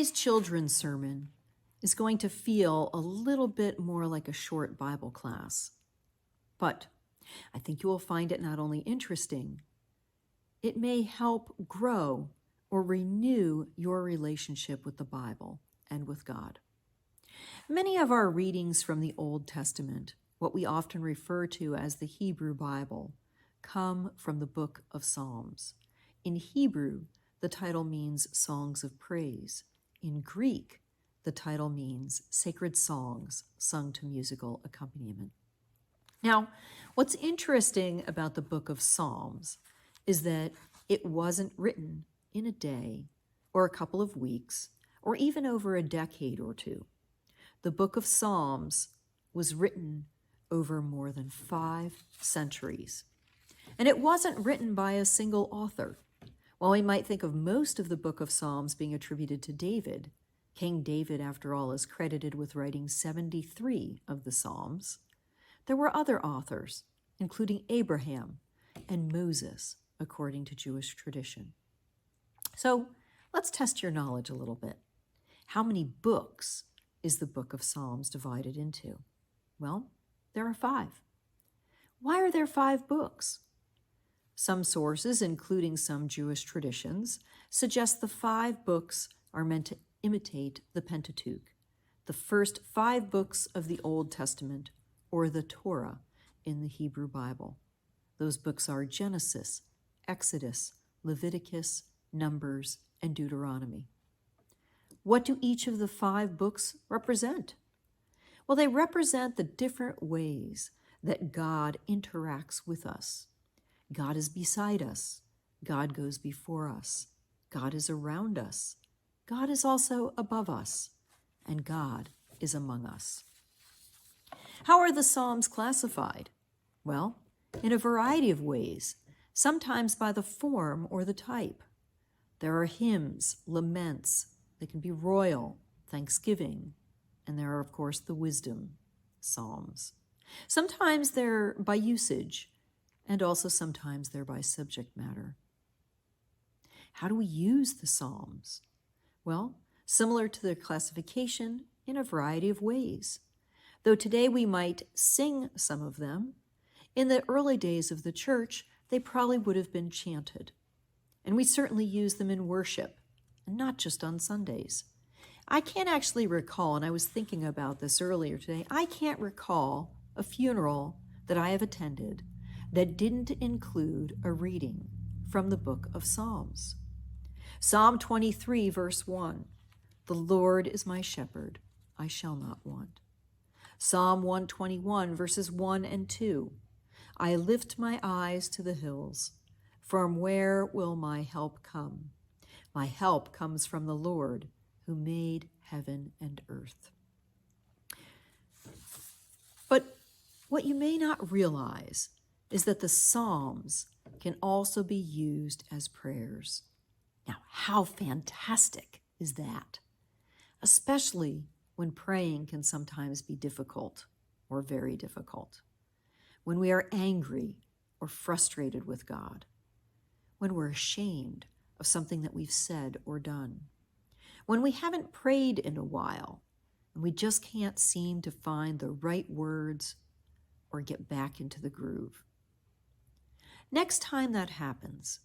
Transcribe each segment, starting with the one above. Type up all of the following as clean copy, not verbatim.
Today's children's sermon is going to feel a little bit more like a short Bible class, but I think you will find it not only interesting, it may help grow or renew your relationship with the Bible and with God. Many of our readings from the Old Testament, what we often refer to as the Hebrew Bible, come from the book of Psalms. In Hebrew, the title means songs of praise. In Greek, the title means sacred songs sung to musical accompaniment. Now, what's interesting about the book of Psalms is that it wasn't written in a day or a couple of weeks or even over a decade or two. The book of Psalms was written over more than 5 centuries. And it wasn't written by a single author. While we might think of most of the book of Psalms being attributed to David, King David, after all, is credited with writing 73 of the Psalms, there were other authors, including Abraham and Moses, according to Jewish tradition. So let's test your knowledge a little bit. How many books is the book of Psalms divided into? Well, there are 5. Why are there 5 books? Some sources, including some Jewish traditions, suggest the 5 books are meant to imitate the Pentateuch, the first 5 books of the Old Testament, or the Torah in the Hebrew Bible. Those books are Genesis, Exodus, Leviticus, Numbers, and Deuteronomy. What do each of the 5 books represent? Well, they represent the different ways that God interacts with us. God is beside us. God goes before us. God is around us. God is also above us. And God is among us. How are the Psalms classified? Well, in a variety of ways, sometimes by the form or the type. There are hymns, laments. They can be royal, thanksgiving, and there are, of course, the wisdom Psalms. Sometimes they're by usage, and also sometimes they're by subject matter. How do we use the Psalms? Well, similar to their classification, in a variety of ways. Though today we might sing some of them, in the early days of the church, they probably would have been chanted. And we certainly use them in worship, and not just on Sundays. I can't actually recall, and I was thinking about this earlier today, I can't recall a funeral that I have attended that didn't include a reading from the book of Psalms. Psalm 23, verse 1, "The Lord is my shepherd, I shall not want." Psalm 121, verses 1 and 2, "I lift my eyes to the hills. From where will my help come? My help comes from the Lord who made heaven and earth." But what you may not realize is that the Psalms can also be used as prayers. Now, how fantastic is that? Especially when praying can sometimes be difficult or very difficult. When we are angry or frustrated with God. When we're ashamed of something that we've said or done. When we haven't prayed in a while and we just can't seem to find the right words or get back into the groove. Next time that happens,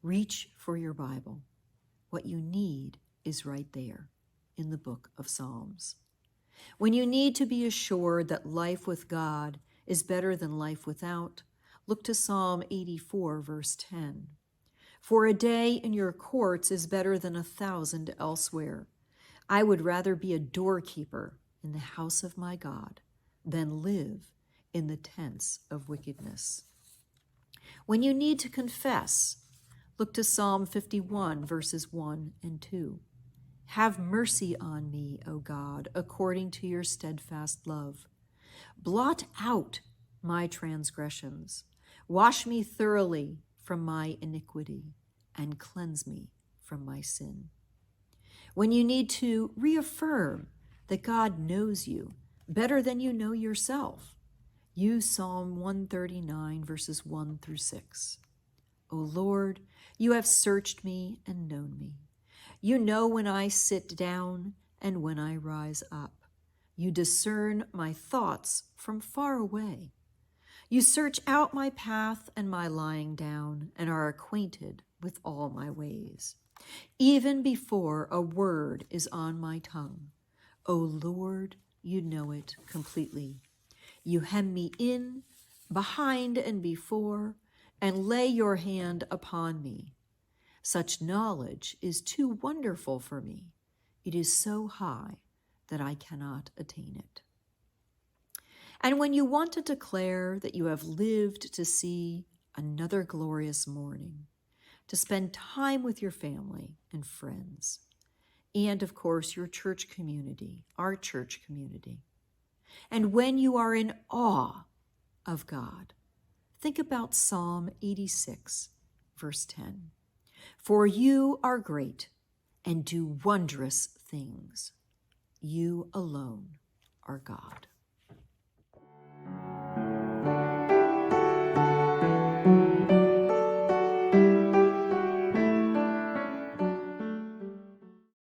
reach for your Bible. What you need is right there in the book of Psalms. When you need to be assured that life with God is better than life without, look to Psalm 84, verse 10. "For a day in your courts is better than 1,000 elsewhere. I would rather be a doorkeeper in the house of my God than live in the tents of wickedness." When you need to confess, look to Psalm 51, verses 1 and 2. "Have mercy on me, O God, according to your steadfast love. Blot out my transgressions. Wash me thoroughly from my iniquity and cleanse me from my sin." When you need to reaffirm that God knows you better than you know yourself, use Psalm 139, verses 1 through 6. "O Lord, you have searched me and known me. You know when I sit down and when I rise up. You discern my thoughts from far away. You search out my path and my lying down and are acquainted with all my ways. Even before a word is on my tongue, O Lord, you know it completely. You hem me in, behind and before, and lay your hand upon me. Such knowledge is too wonderful for me. It is so high that I cannot attain it. And when you want to declare that you have lived to see another glorious morning, to spend time with your family and friends, and of course your church community, our church community, and when you are in awe of God, think about Psalm 86, verse 10. For you are great and do wondrous things. You alone are God.